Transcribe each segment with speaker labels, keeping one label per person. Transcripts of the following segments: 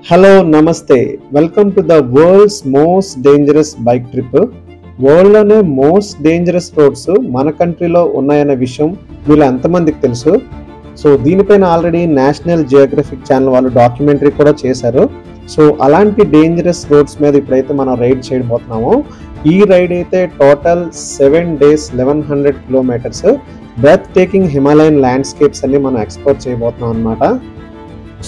Speaker 1: Hello, Namaste. Welcome to the world's most dangerous bike trip. World లోనే most dangerous roads మన కంట్రీలో ఉన్నాయనే విషయం వీళ్ళు ఎంతమందికి తెలుసు? సో దీనిపైన ఆల్రెడీ నేషనల్ జియోగ్రఫిక్ ఛానల్ వాళ్ళు డాక్యుమెంటరీ కూడా చేశారు. సో అలాంటి డేంజరస్ రోడ్స్ మీద ఇప్పుడైతే మనం రైడ్ చేయబోతున్నాము. ఈ రైడ్ అయితే total 7 days 1100 kilometers breathtaking Himalayan landscapes అన్ని మనం ఎక్స్ప్లోర్ చేయబోతున్నాం అనమాట.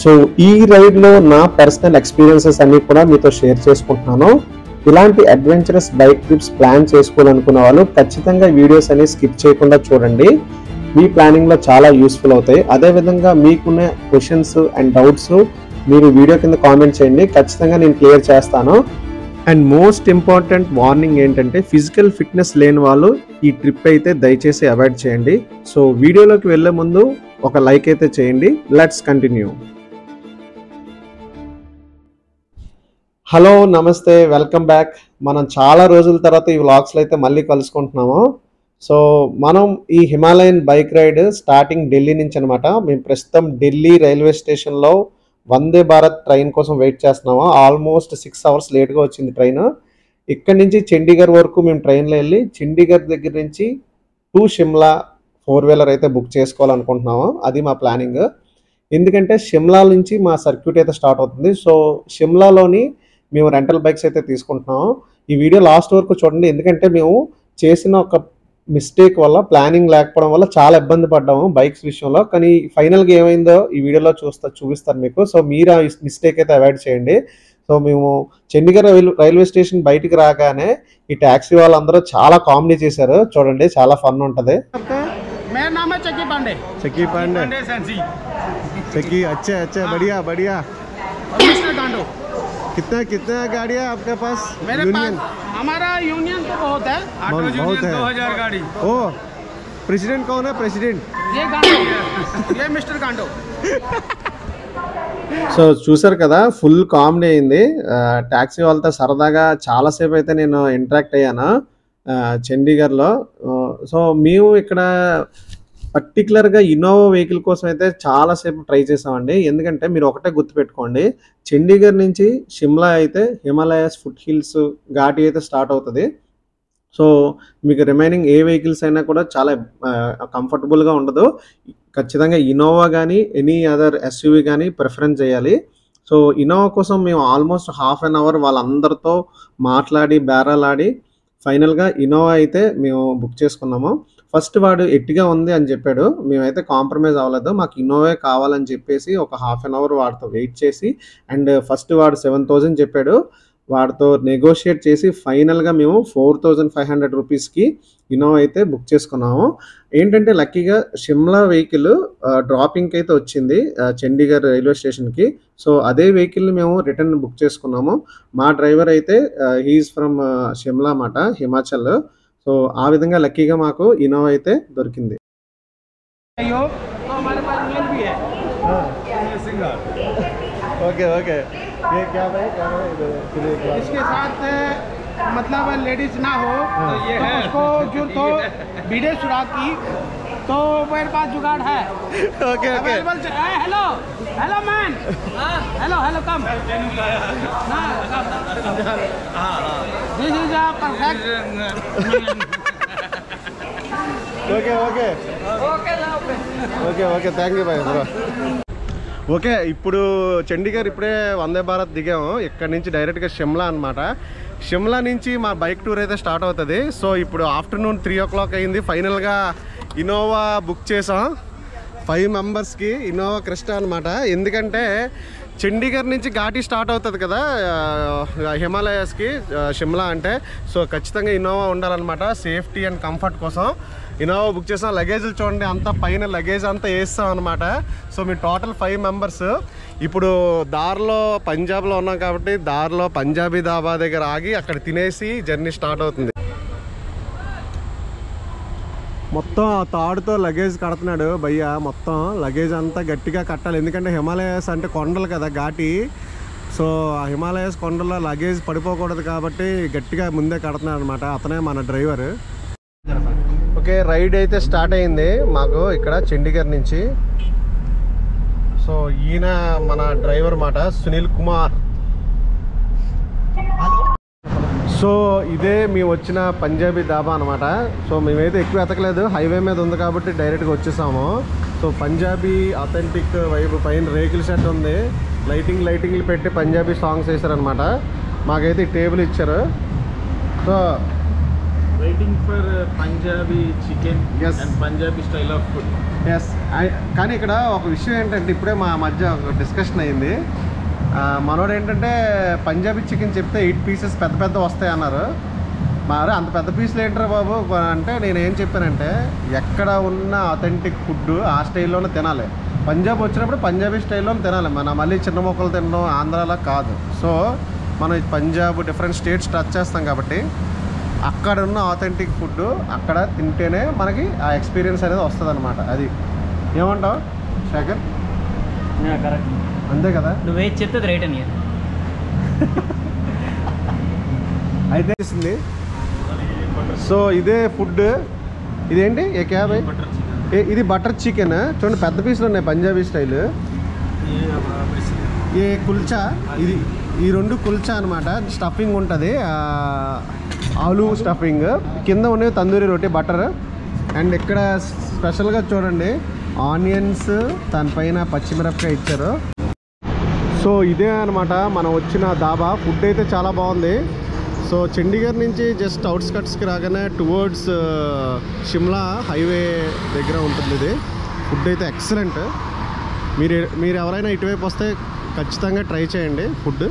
Speaker 1: సో ఈ రైడ్లో నా పర్సనల్ ఎక్స్పీరియన్సెస్ అన్ని కూడా మీతో షేర్ చేసుకుంటున్నాను. ఇలాంటి అడ్వెంచరస్ బైక్ ట్రిప్స్ ప్లాన్ చేసుకోవాలనుకున్న వాళ్ళు ఖచ్చితంగా వీడియోస్ అన్ని స్కిప్ చేయకుండా చూడండి. మీ ప్లానింగ్లో చాలా యూస్ఫుల్ అవుతాయి. అదేవిధంగా మీకున్న క్వశ్చన్స్ అండ్ డౌట్స్ మీరు వీడియో కింద కామెంట్ చేయండి, ఖచ్చితంగా నేను క్లియర్ చేస్తాను. అండ్ మోస్ట్ ఇంపార్టెంట్ వార్నింగ్ ఏంటంటే ఫిజికల్ ఫిట్నెస్ లేని వాళ్ళు ఈ ట్రిప్ అయితే దయచేసి అవాయిడ్ చేయండి. సో వీడియోలోకి వెళ్ళే ముందు ఒక లైక్ అయితే చేయండి. Let's continue. హలో, నమస్తే, వెల్కమ్ బ్యాక్. మనం చాలా రోజుల తర్వాత ఈ వ్లాగ్స్లో అయితే మళ్ళీ కలుసుకుంటున్నాము. సో మనం ఈ Himalayan bike ride starting Delhi నుంచి అనమాట. మేము ప్రస్తుతం ఢిల్లీ రైల్వే స్టేషన్లో వందే భారత్ ట్రైన్ కోసం వెయిట్ చేస్తున్నాము. ఆల్మోస్ట్ 6 hours లేట్గా వచ్చింది ట్రైన్. ఇక్కడి నుంచి చండీగఢ్ వరకు మేము ట్రైన్లో వెళ్ళి చండీగఢ్ దగ్గర నుంచి టు షిమ్లా 4-wheeler అయితే బుక్ చేసుకోవాలనుకుంటున్నాము. అది మా ప్లానింగ్. ఎందుకంటే షిమ్లా నుంచి మా సర్క్యూట్ అయితే స్టార్ట్ అవుతుంది. సో షిమ్లాలోని మేము రెంటల్ బైక్స్ అయితే తీసుకుంటున్నాము. ఈ వీడియో లాస్ట్ వరకు చూడండి, ఎందుకంటే మేము చేసిన ఒక మిస్టేక్ వల్ల, ప్లానింగ్ లేకపోవడం వల్ల చాలా ఇబ్బంది పడ్డాము బైక్స్ విషయంలో. కానీ ఫైనల్గా ఏమైందో ఈ వీడియోలో చూపిస్తాను మీకు. సో మీరు ఆ మిస్టేక్ అయితే అవాయిడ్ చేయండి. సో మేము చండీగఢ్ రైల్వే స్టేషన్ బయటికి రాగానే ఈ ట్యాక్సీ వాళ్ళందరూ చాలా కామెడీ చేశారు. చూడండి, చాలా ఫన్ ఉంటుంది. कितना गाड़ियाँ आपके पास?
Speaker 2: मेरे पास हमारा यूनियन तो बहुत है,
Speaker 1: बहुत है।
Speaker 2: 2000 गाड़ी।
Speaker 1: ओ प्रेसिडेंट कौन है? प्रेसिडेंट
Speaker 2: ये गांडो, ये मिस्टर गांडो।
Speaker 1: సో చూసారు కదా, ఫుల్ కామెడీ అయింది. ట్యాక్సీ వాళ్ళతో సరదాగా చాలాసేపు అయితే నేను ఇంటరాక్ట్ అయ్యాను చండీగఢ్లో. సో మేము ఇక్కడ పర్టికులర్గా ఇన్నోవా వెహికల్ కోసం అయితే చాలాసేపు ట్రై చేసామండి. ఎందుకంటే మీరు ఒకటే గుర్తుపెట్టుకోండి, చండీగఢ్ నుంచి షిమ్లా అయితే హిమాలయస్ ఫుట్ హిల్స్ ఘాటి అయితే స్టార్ట్ అవుతుంది. సో మీకు రిమైనింగ్ ఏ వెహికల్స్ అయినా కూడా చాలా కంఫర్టబుల్గా ఉండదు. ఖచ్చితంగా ఇన్నోవా కానీ ఎనీ అదర్ ఎస్యూవీ కానీ ప్రిఫరెన్స్ చేయాలి. సో ఇన్నోవా కోసం మేము ఆల్మోస్ట్ ½ an hour వాళ్ళందరితో మాట్లాడి బేరాలాడి ఫైనల్గా ఇన్నోవా అయితే మేము బుక్ చేసుకున్నాము. ఫస్ట్ వాడు ఎట్టిగా ఉంది అని చెప్పాడు. మేమైతే కాంప్రమైజ్ అవ్వలేదు, మాకు ఇన్నోవే కావాలని చెప్పేసి ఒక ½ an hour వాడితో వెయిట్ చేసి, అండ్ ఫస్ట్ వాడు 7,000 చెప్పాడు. వాడితో నెగోషియేట్ చేసి ఫైనల్గా మేము 4,500 రూపీస్కి ఇన్నోవా అయితే బుక్ చేసుకున్నాము. ఏంటంటే లక్కీగా షిమ్లా వెహికల్ డ్రాపింగ్కి అయితే వచ్చింది చండీగఢ్ రైల్వే స్టేషన్కి. సో అదే వెహికల్ని మేము రిటర్న్ బుక్ చేసుకున్నాము. మా డ్రైవర్ అయితే హీఈస్ ఫ్రమ్ షిమ్లా అన్నమాట, హిమాచల్. సో ఆ విధంగా లక్కీగా మాకు ఇన్నోవా అయితే దొరికింది. ఓకే ఓకే,
Speaker 2: इसके साथ मतलब लेडीज ना हो तो उसको जो तो बीड़े सुराग की तो मेरे पास जुगाड़ है।
Speaker 1: Okay okay.
Speaker 2: Hello hello man, hello hello come, this is a perfect.
Speaker 1: Okay okay okay okay, thank you bye. Okay, ఇప్పుడు చండీగఢ్ ఇప్పుడే వందే భారత్ దిగాము. ఇక్కడ నుంచి డైరెక్ట్గా షిమ్లా అనమాట. షిమ్లా నుంచి మా బైక్ టూర్ అయితే స్టార్ట్ అవుతుంది. సో ఇప్పుడు ఆఫ్టర్నూన్ 3 o'clock అయింది. ఫైనల్గా ఇన్నోవా బుక్ చేసాం 5 members ఇన్నోవా క్రిస్టా అనమాట. ఎందుకంటే చండీగఢ్ నుంచి ఘాటి స్టార్ట్ అవుతుంది కదా హిమాలయస్కి షిమ్లా అంటే. సో ఖచ్చితంగా ఇన్నోవా ఉండాలన్నమాట, సేఫ్టీ అండ్ కంఫర్ట్ కోసం ఇన్నోవా బుక్ చేసాం. లగేజ్లు చూడండి, అంతా పైన లగేజ్ అంతా వేస్తాం అనమాట. సో మేము టోటల్ 5 members. ఇప్పుడు దారిలో పంజాబ్లో ఉన్నాం కాబట్టి దారిలో పంజాబీ ధాబా దగ్గర ఆగి అక్కడ తినేసి జర్నీ స్టార్ట్ అవుతుంది. మొత్తం ఆ తాడుతో లగేజ్ కడుతున్నాడు భయ్య. మొత్తం లగేజ్ అంతా గట్టిగా కట్టాలి, ఎందుకంటే హిమాలయస్ అంటే కొండలు కదా ఘాటి. సో ఆ హిమాలయస్ కొండల్లో లగేజ్ పడిపోకూడదు కాబట్టి గట్టిగా ముందే కడుతున్నాడు అనమాట. అతనే మన డ్రైవర్. ఓకే, రైడ్ అయితే స్టార్ట్ అయింది మాకు ఇక్కడ చండీగఢ్ నుంచి. సో ఈయన మన డ్రైవర్ మాట సునీల్ కుమార్. సో ఇదే మేము వచ్చిన పంజాబీ ధాబా అనమాట. సో మేమైతే ఎక్కువ ఎతకలేదు, హైవే మీద ఉంది కాబట్టి డైరెక్ట్గా వచ్చేసాము. సో పంజాబీ అథెంటిక్ వైబ్, పైన రేకుల సెట్ ఉంది, లైటింగ్లు పెట్టి పంజాబీ సాంగ్స్ వేసారనమాట. మాకైతే ఈ టేబుల్ ఇచ్చారు. So
Speaker 3: waiting for Punjabi chicken and Punjabi style of food.
Speaker 1: Yes. కానీ ఇక్కడ ఒక విషయం ఏంటంటే, ఇప్పుడే మా మధ్య ఒక డిస్కషన్ అయింది. మనోడు ఏంటంటే పంజాబీ చికెన్ చెప్తే 8 పీసెస్ పెద్ద వస్తాయి అన్నారు. మరి అంత పెద్ద పీసులు ఏంటారా బాబు అంటే, నేను ఏం చెప్పానంటే ఎక్కడ ఉన్న అథెంటిక్ ఫుడ్ ఆ స్టైల్లోనే తినాలి. పంజాబ్ వచ్చినప్పుడు పంజాబీ స్టైల్లో తినాలి, మనం మళ్ళీ చిన్న మొక్కలు తినడం ఆంధ్రాలో కాదు. సో మనం పంజాబ్ డిఫరెంట్ స్టేట్స్ టచ్ చేస్తాం కాబట్టి అక్కడ ఉన్న ఆథెంటిక్ ఫుడ్ అక్కడ తింటేనే మనకి ఆ ఎక్స్పీరియన్స్ అనేది వస్తుంది అనమాట. అది ఏమంటావు శేఖర్?
Speaker 4: కరెక్ట్,
Speaker 1: అంతే కదా.
Speaker 4: నువ్వే చెప్తే రైట్ అని
Speaker 1: అయితే సో ఇదే ఫుడ్. ఇదేంటి ఏ క్యాబ్? ఇది బటర్ చికెన్. చూడండి పెద్ద పీసులు ఉన్నాయి పంజాబీ స్టైల్. ఏ కుల్చా, ఇది ఈ 2 కుల్చా అనమాట. స్టఫింగ్ ఉంటుంది, ఆలు స్టఫింగ్. కింద ఉన్నవి తందూరి రోటీ బటర్. అండ్ ఇక్కడ స్పెషల్గా చూడండి ఆనియన్స్, దానిపైన పచ్చిమిరపకాయ ఇచ్చారు. సో ఇదే అనమాట మనం వచ్చిన ధాబా. ఫుడ్ అయితే చాలా బాగుంది. సో చండీగఢ్ నుంచి జస్ట్ అవుట్స్కట్స్కి రాగానే టువర్డ్స్ షిమ్లా హైవే దగ్గర ఉంటుంది ఇది. ఫుడ్ అయితే ఎక్సలెంట్. మీరు ఎవరైనా ఇటువైపు వస్తే ఖచ్చితంగా ట్రై చేయండి ఫుడ్.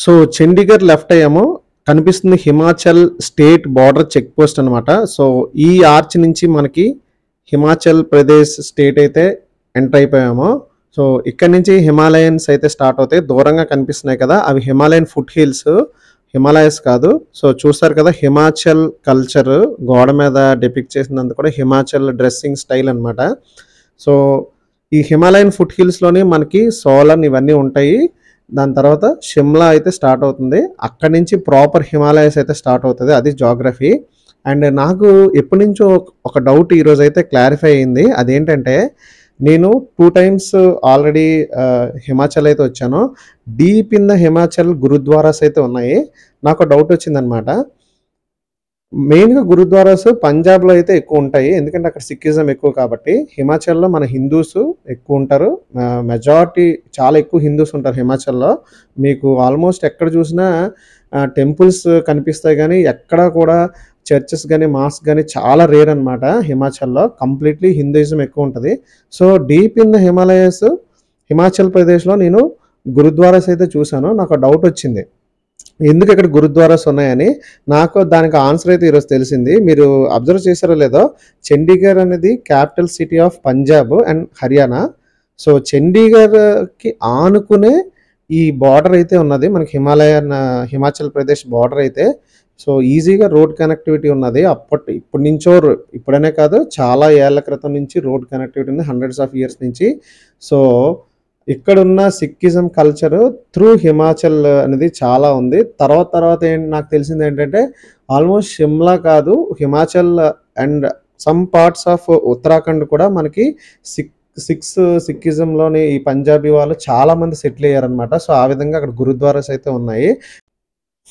Speaker 1: సో చండీగఢ్ లెఫ్ట్ అయ్యాము, కనిపిస్తుంది Himachal state border check post అనమాట. సో ఈ ఆర్చ్ నుంచి మనకి హిమాచల్ ప్రదేశ్ స్టేట్ అయితే ఎంటర్ అయిపోయాము. సో ఇక్కడ నుంచి హిమాలయన్స్ అయితే స్టార్ట్ అవుతాయి. దూరంగా కనిపిస్తున్నాయి కదా, అవి హిమాలయన్ ఫుట్ హిల్స్, హిమాలయస్ కాదు. సో చూస్తారు కదా హిమాచల్ కల్చర్ గోడ మీద డిపిక్ట్ చేసినందుకు కూడా హిమాచల్ డ్రెస్సింగ్ స్టైల్ అనమాట. సో ఈ హిమాలయన్ ఫుట్ హిల్స్లోని మనకి సోలన్ ఇవన్నీ ఉంటాయి. దాని తర్వాత షిమ్లా అయితే స్టార్ట్ అవుతుంది. అక్కడి నుంచి ప్రాపర్ హిమాలయస్ అయితే స్టార్ట్ అవుతుంది. అది జాగ్రఫీ. అండ్ నాకు ఎప్పటి నుంచో ఒక డౌట్ ఈరోజు అయితే క్లారిఫై అయింది. అదేంటంటే, నేను 2 times ఆల్రెడీ హిమాచల్ అయితే వచ్చాను. Deep in the Himachal gurdwaras అయితే ఉన్నాయి. నాకు డౌట్ వచ్చిందనమాట. మెయిన్గా గురుద్వారాస్ పంజాబ్లో అయితే ఎక్కువ ఉంటాయి, ఎందుకంటే అక్కడ సిక్కిజం ఎక్కువ కాబట్టి. హిమాచల్లో మన హిందూస్ ఎక్కువ ఉంటారు, మెజారిటీ చాలా ఎక్కువ హిందూస్ ఉంటారు హిమాచల్లో. మీకు ఆల్మోస్ట్ ఎక్కడ చూసినా టెంపుల్స్ కనిపిస్తాయి, కానీ ఎక్కడ కూడా చర్చెస్ కానీ మాస్క్ కానీ చాలా రేర్ అనమాట హిమాచల్లో. కంప్లీట్లీ హిందూయిజం ఎక్కువ ఉంటుంది. So deep in the Himalayas Himachal ప్రదేశ్లో నేను గురుద్వారాస్ అయితే చూశాను. నాకు డౌట్ వచ్చింది ఎందుకు ఇక్కడ గురుద్వారాస్ ఉన్నాయని. నాకు దానికి ఆన్సర్ అయితే ఈరోజు తెలిసింది. మీరు అబ్జర్వ్ చేశారో లేదో, చండీగఢ్ అనేది capital city of Punjab and Haryana. So చండీగఢ్కి ఆనుకునే ఈ బార్డర్ అయితే ఉన్నది మనకి హిమాచల్ ప్రదేశ్ బార్డర్ అయితే. సో ఈజీగా రోడ్ కనెక్టివిటీ ఉన్నది. ఇప్పటి నుంచో, ఇప్పుడనే కాదు చాలా ఏళ్ల క్రితం నుంచి రోడ్ కనెక్టివిటీ ఉంది, హండ్రెడ్స్ ఆఫ్ ఇయర్స్ నుంచి. సో ఇక్కడున్న సిక్కిజం కల్చర్ త్రూ హిమాచల్ అనేది చాలా ఉంది. తర్వాత నాకు తెలిసింది ఏంటంటే, ఆల్మోస్ట్ షిమ్లా కాదు, Himachal and some parts of Uttarakhand కూడా మనకి సిక్కిజంలోని ఈ పంజాబీ వాళ్ళు చాలామంది సెటిల్ అయ్యారనమాట. సో ఆ విధంగా అక్కడ గురుద్వారాస్ అయితే ఉన్నాయి.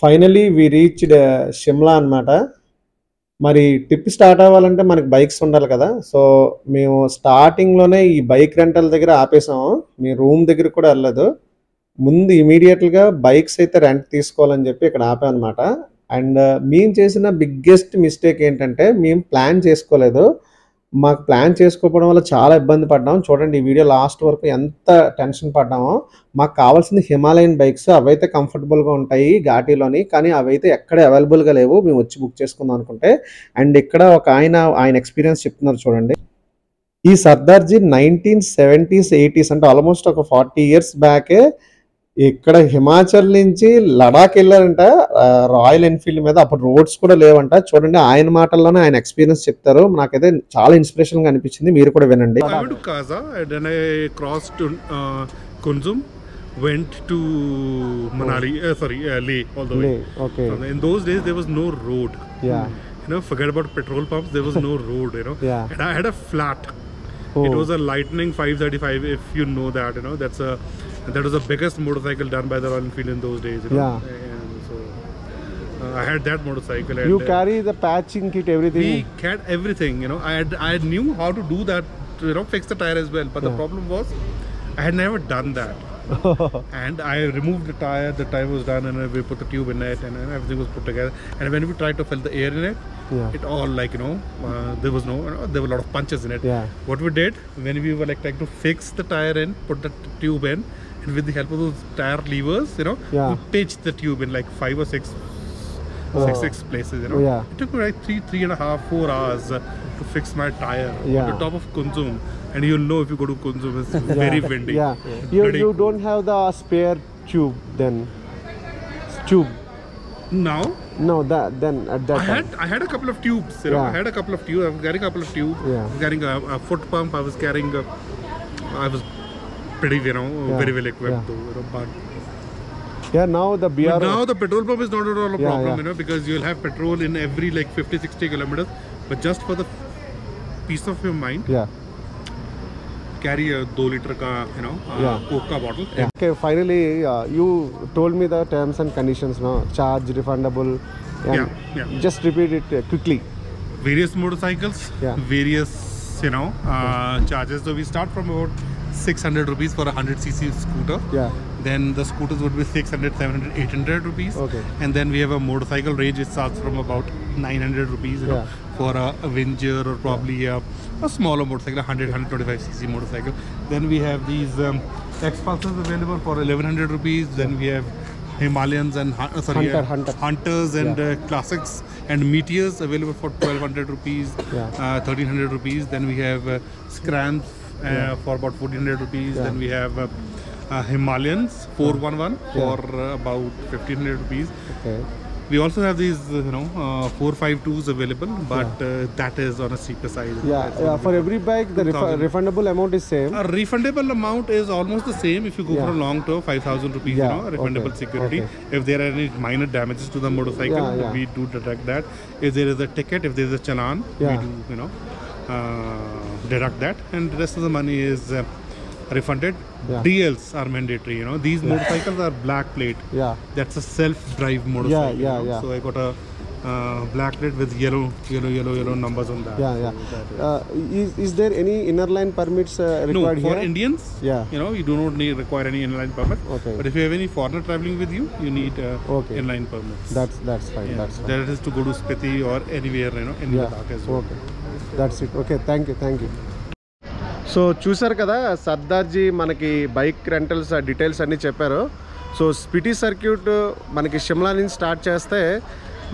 Speaker 1: ఫైనలీ వి రీచ్డ్ షిమ్లా అనమాట. మరి ట్రిప్ స్టార్ట్ అవ్వాలంటే మనకి బైక్స్ ఉండాలి కదా. సో మేము స్టార్టింగ్లోనే ఈ బైక్ రెంటల్ దగ్గర ఆపేసాము. మీ రూమ్ దగ్గర కూడా వెళ్ళలేదు, ముందు ఇమీడియట్గా బైక్స్ అయితే రెంట్ తీసుకోవాలని చెప్పి ఇక్కడ ఆపామన్నమాట. అండ్ మేము చేసిన బిగ్గెస్ట్ మిస్టేక్ ఏంటంటే, మేము ప్లాన్ చేసుకోలేదు. మాకు ప్లాన్ చేసుకోవడం వల్ల చాలా ఇబ్బంది పడ్డాం. చూడండి ఈ వీడియో లాస్ట్ వరకు ఎంత టెన్షన్ పడ్డామో. మాకు కావాల్సింది హిమాలయన్ బైక్స్, అవైతే కంఫర్టబుల్గా ఉంటాయి ఘాటీలోని, కానీ అవైతే ఎక్కడ అవైలబుల్గా లేవు మేము వచ్చి బుక్ చేసుకుందాం అనుకుంటే. అండ్ ఇక్కడ ఒక ఆయన ఎక్స్పీరియన్స్ చెప్తున్నారు చూడండి. ఈ సర్దార్జీ 1970s 80s అంటే ఆల్మోస్ట్ ఒక 40 years బ్యాకే ఇక్కడ హిమాచల్ నుంచి లడాక్ వెళ్ళారంట రాయల్ ఎన్ఫీల్డ్ మీద. అప్పుడు రోడ్స్ కూడా లేవంట. చూడండి ఆయన మాటల్లోనే ఆయన ఎక్స్పీరియన్స్ చెప్తారు. నాకైతే చాలా ఇన్స్పిరేషన్ గా అనిపించింది, మీరు కూడా వినండి.
Speaker 5: I went to Kaza and then I crossed to Kunzum, went to Manali, Leh all the way.
Speaker 1: Okay.
Speaker 5: So in those days there was no road.
Speaker 1: Yeah.
Speaker 5: Forget about petrol pumps, there was no road,
Speaker 1: Yeah.
Speaker 5: And I had a flat. It was a Lightning 535, if you know that, you know, that was the biggest motorcycle done by the Royal Enfield in those days, you know.
Speaker 1: Yeah.
Speaker 5: And so I had that motorcycle. And
Speaker 1: You carry the patching kit, everything.
Speaker 5: we had everything, you know. I knew how to do that, you know, fix the tire as well. But the problem was, I had never done that. And I removed the tire was done, and we put the tube in it, and everything was put together. And when we tried to fill the air in it, it all, like, you know, there was no, you know, there were a lot of punches in it.
Speaker 1: Yeah.
Speaker 5: What we did when we were like trying to fix the tire in, put the tube in, and with the help of those tire levers, you know, we pitched the tube in like 5 or 6 places, you know. It took me like 3.5-4 hours to fix my tire on the top of Kunzum. And you'll know if you go to Kunzum, it's very windy.
Speaker 1: You don't have the spare tube then? Tube?
Speaker 5: Now?
Speaker 1: No, then at that time.
Speaker 5: I had a couple of tubes, you know. I had a couple of tubes. I was carrying a couple of tubes. I was carrying a foot pump. I was carrying I was pretty, you know, very well equipped though, you know, but
Speaker 1: now the BRO.
Speaker 5: But now the petrol pump is not at all a problem, you know, because you'll have petrol in every like 50-60 kilometers. But just for the peace of your mind, carry a 2 liter ka, you know, Coke ka bottle.
Speaker 1: Okay, finally, you told me the terms and conditions, no? Charge, refundable, and just repeat it quickly.
Speaker 5: Various motorcycles, various, you know, charges. So we start from about 600 rupees for a 100cc scooter. Then the scooters would be 600, 700, 800 rupees. And then we have a motorcycle range. It starts from about 900 rupees, you know, for a Avenger or probably a smaller motorcycle, 125cc motorcycle. Then we have these X-Pulsers available for 1100 rupees. Then we have Himalayans and Hunters and Classics and Meteors available for 1200 rupees, 1300 rupees. Then we have Scrams for about 1400 rupees. Then we have Himalayans 411 for about 1500 rupees. We also have these, you know, 452s available, but that is on a cheaper side. For every bike, the refundable amount is same. A refundable amount is almost the same if you go for a long tour, 5,000 rupees, you know, refundable security. If there are any minor damages to the motorcycle, we do deduct that. If there is a ticket, if there is a challan, we do, you know, deduct that, and the rest of the money is refunded. DLs are mandatory, you know. These motorcycles are black plate. That's a self-drive motorcycle. You know? So I got a black plate with yellow numbers on that. Is there any inner line permits required here? No, for Indians, you know, you do not require any inline permit. But if you have any foreigner traveling with you, you need inline permits.
Speaker 1: That's fine.
Speaker 5: That is to go to Spiti or anywhere, you know, in Ladakh as well.
Speaker 1: That's it. Thank you. So చూసారు కదా, సర్దార్జీ మనకి bike rentals details అన్నీ చెప్పారు. So Spiti circuit మనకి షిమ్లా నుంచి start చేస్తే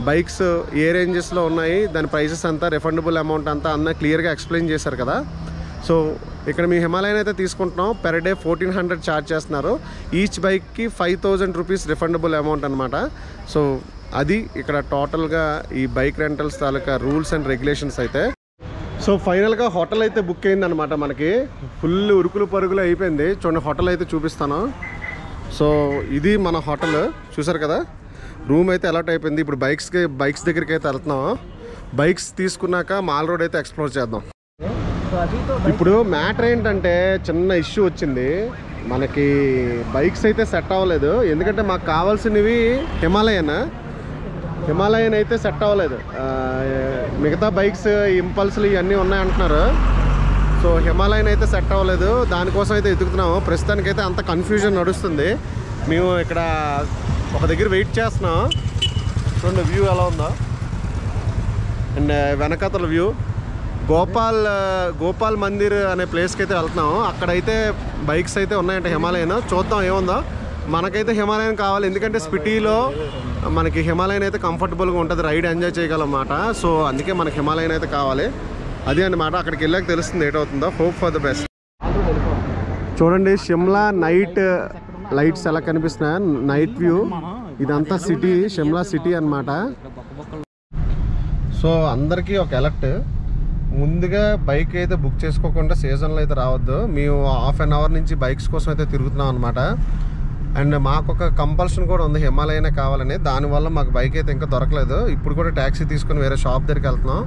Speaker 1: bikes ఏ రేంజెస్లో ఉన్నాయి, దాని ప్రైసెస్ అంతా, రిఫండబుల్ అమౌంట్ అంతా అన్న క్లియర్గా ఎక్స్ప్లెయిన్ చేశారు కదా. సో ఇక్కడ మీ హిమాలయన్ అయితే తీసుకుంటున్నాం, పెర్ డే 1400 ఛార్జ్ చేస్తున్నారు. ఈచ్ బైక్కి 5000 రూపీస్ రిఫండబుల్ అమౌంట్ అనమాట. సో అది ఇక్కడ టోటల్గా ఈ bike rentals taluka rules and regulations అయితే. సో ఫైనల్గా హోటల్ అయితే బుక్ అయిందనమాట. మనకి ఫుల్ ఉరుకులు పరుగులు అయిపోయింది. చూడండి, హోటల్ అయితే చూపిస్తాను. సో ఇది మన హోటల్, చూసారు కదా. రూమ్ అయితే అలాట్ అయిపోయింది. ఇప్పుడు బైక్స్ దగ్గరికి అయితే వెళ్తున్నాము. బైక్స్ తీసుకున్నాక మాల్ రోడ్ అయితే ఎక్స్ప్లోర్ చేద్దాం. ఇప్పుడు మ్యాటర్ ఏంటంటే చిన్న ఇష్యూ వచ్చింది. మనకి బైక్స్ అయితే సెట్ అవ్వలేదు, ఎందుకంటే మాకు కావాల్సినవి హిమాలయన్ అయితే సెట్ అవ్వలేదు. మిగతా బైక్స్ ఇంపల్స్లు ఇవన్నీ ఉన్నాయంటున్నారు. సో హిమాలయన్ అయితే సెట్ అవ్వలేదు, దానికోసం అయితే ఎదుగుతున్నాము. ప్రస్తుతానికైతే అంత కన్ఫ్యూజన్ నడుస్తుంది. మేము ఇక్కడ ఒక దగ్గర వెయిట్ చేస్తున్నాం. చూడండి వ్యూ ఎలా ఉందో, అండ్ వెనకాతల వ్యూ. గోపాల్ మందిర్ అనే ప్లేస్కి అయితే వెళ్తున్నాము. అక్కడైతే బైక్స్ అయితే ఉన్నాయంటే హిమాలయన్, చూద్దాం ఏముందో. మనకైతే హిమాలయన్ కావాలి, ఎందుకంటే స్పిటీలో మనకి హిమాలయన్ అయితే కంఫర్టబుల్గా ఉంటుంది, రైడ్ ఎంజాయ్ చేయగలమాట. సో అందుకే మనకి హిమాలయన్ అయితే కావాలి. అదే అన్నమాట. అక్కడికి వెళ్ళాక తెలుస్తుంది ఏటవుతుందో. Hope for the best. చూడండి షిమ్లా నైట్ లైట్స్ ఎలా కనిపిస్తున్నాయి, నైట్ వ్యూ. ఇదంతా సిటీ, షిమ్లా సిటీ అన్నమాట. సో అందరికీ ఒక అలర్ట్, ముందుగా బైక్ అయితే బుక్ చేసుకోకుండా సీజన్లో అయితే రావద్దు. మేము హాఫ్ అన్ అవర్ నుంచి బైక్స్ కోసం అయితే తిరుగుతున్నాం అనమాట. అండ్ మాకు ఒక కంపల్షన్ కూడా ఉంది, హిమాలయనే కావాలని. దానివల్ల మాకు బైక్ అయితే ఇంకా దొరకలేదు. ఇప్పుడు కూడా ట్యాక్సీ తీసుకుని వేరే షాప్ దగ్గరికి వెళ్తున్నాం.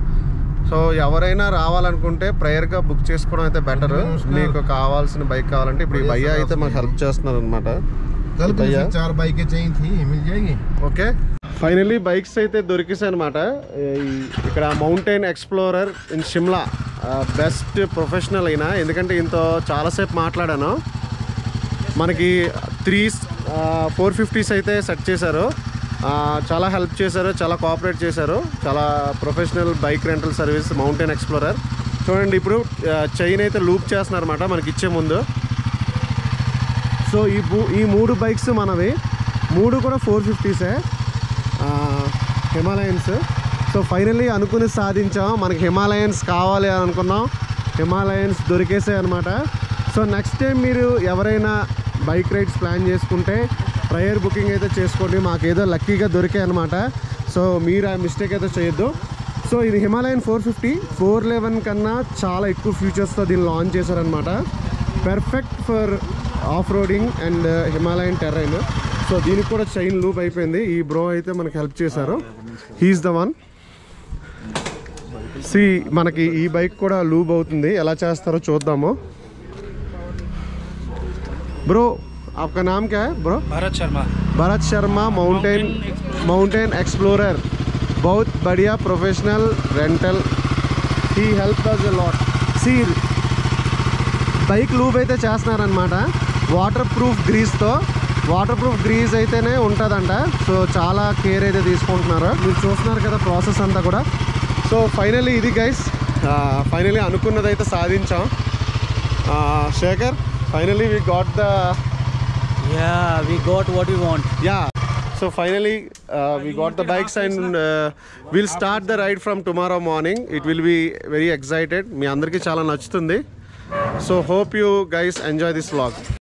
Speaker 1: సో ఎవరైనా రావాలనుకుంటే ప్రేయర్గా బుక్ చేసుకోవడం అయితే బెటర్. మీకు కావాల్సిన బైక్ కావాలంటే ఇప్పుడు ఈ భయ్య అయితే మాకు హెల్ప్ చేస్తున్నారు అనమాట. ఓకే, ఫైనలీ బైక్స్ అయితే దొరికేసాయి అనమాట. ఇక్కడ mountain explorer in Shimla best professional అయినా, ఎందుకంటే ఇంతో చాలాసేపు మాట్లాడాను. మనకి 450s అయితే సెట్ చేశారు. చాలా హెల్ప్ చేశారు, చాలా కోఆపరేట్ చేశారు. చాలా professional bike rental service mountain explorer. చూడండి ఇప్పుడు చైన్ అయితే లూప్ చేస్తున్నారు అనమాట మనకి ఇచ్చే ముందు. సో ఈ 3 బైక్స్ మనవి, 3 కూడా 450సే హిమాలయన్స్. సో ఫైనల్లీ అనుకుని సాధించాం. మనకి హిమాలయన్స్ కావాలి అని అనుకున్నాం, హిమాలయన్స్ దొరికేసాయి అనమాట. సో నెక్స్ట్ టైం మీరు ఎవరైనా బైక్ రైడ్స్ ప్లాన్ చేసుకుంటే ప్రైయర్ బుకింగ్ అయితే చేసుకోండి. మాకేదో లక్కీగా దొరికాయి అనమాట. సో మీరు ఆ మిస్టేక్ అయితే చేయొద్దు. సో ఇది హిమాలయన్ 450 411 కన్నా చాలా ఎక్కువ ఫీచర్స్తో దీన్ని లాంచ్ చేశారనమాట. Perfect for off roading and Himalayan terrain. So దీనికి కూడా చైన్ లూప్ అయిపోయింది. ఈ బ్రో అయితే మనకి హెల్ప్ చేశారు. He's the one. సి మనకి ఈ బైక్ కూడా లూప్ అవుతుంది, ఎలా చేస్తారో చూద్దాము. బ్రో आपका नाम क्या है bro?
Speaker 4: Bharat Sharma.
Speaker 1: Bharat Sharma mountain explorer. बहुत बढ़िया professional rental. He help us a lot. See bike loop అయితే చేస్తున్నారనమాట వాటర్ ప్రూఫ్ గ్రీస్తో. వాటర్ ప్రూఫ్ గ్రీజ్ అయితేనే ఉంటుందంట. సో చాలా కేర్ అయితే తీసుకుంటున్నారు. మీరు చూస్తున్నారు కదా ప్రాసెస్ అంతా కూడా. సో ఫైనలీ ఇది గైస్, ఫైనలీ అనుకున్నదైతే సాధించాం. Shekhar, finally we got the
Speaker 4: We got what we want.
Speaker 1: Yeah, so finally we got the bikes and we'll start the ride from tomorrow morning. It will be very excited. మీ అందరికీ చాలా నచ్చుతుంది. So hope you guys enjoy this vlog.